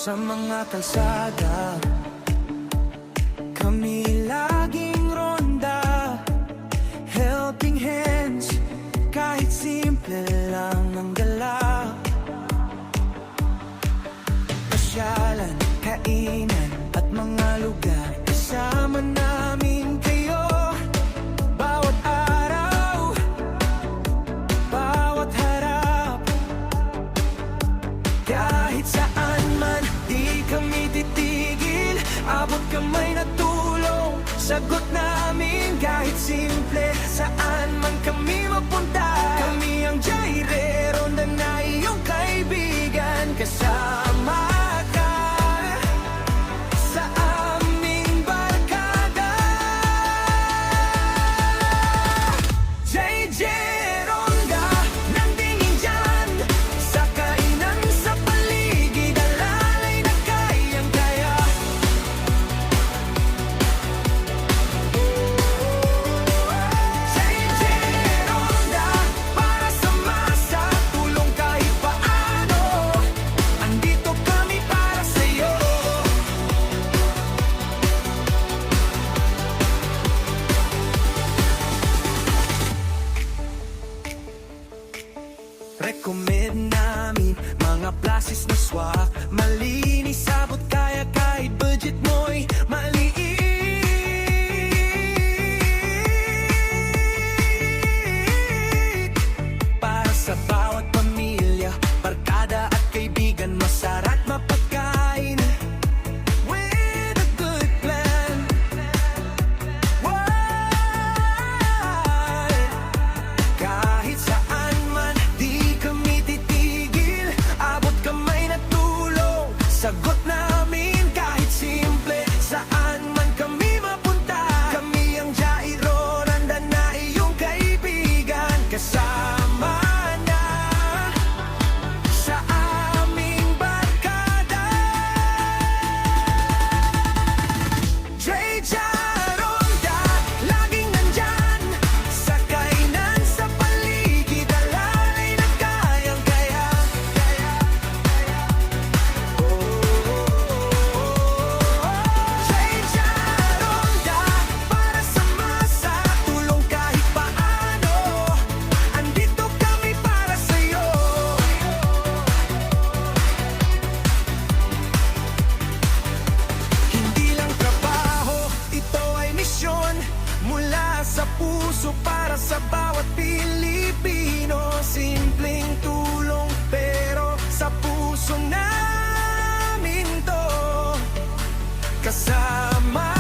Sa mga kalsada, kami laging ronda, helping hands, kahit simple lang ang dala. Pasyalan, kainan at mga lugar, kasama namin kayo. Bawat araw, bawat harap, kahit saan man, di kami titigil. Abot kamay na tulong, sagot namin kahit simple. Saan man kami mapunta, kami ang Jairero na iyong kaibigan. Kasama ka sa aming barkada. JJ Ronda, nandingin dyan sa kainan, sa paligid, alalay na kayang-kaya. JJ Ronda, para sa masa, tulong kahit paano. Andito kami para sa'yo. Recommend namin mga places na swak, malinis, sabot, kaya kahit budget mo'y maliit. Para sa bawat pamilya, barkada at kaibigan, masarap mapagkain with a good plan. Why? Kahit saan man, di kami titigil. Abot kamay na tulong, sagot namin kahit simple. Saan man kami mapunta, kami ang Jairo, nandyan na iyong kaibigan. Kasama na sa aming barkada. JJ Ronda, laging nandyan sa kainan, sa paligid, alalay na kayang-kaya. JJ Ronda, para sa masa, tulong kahit paano. Andito kami para sa'yo. Hindi lang trabaho, ito ay misyon mula sa puso para sa bawat Pilipino. Simpleng tulong pero sa puso namin to. Kasama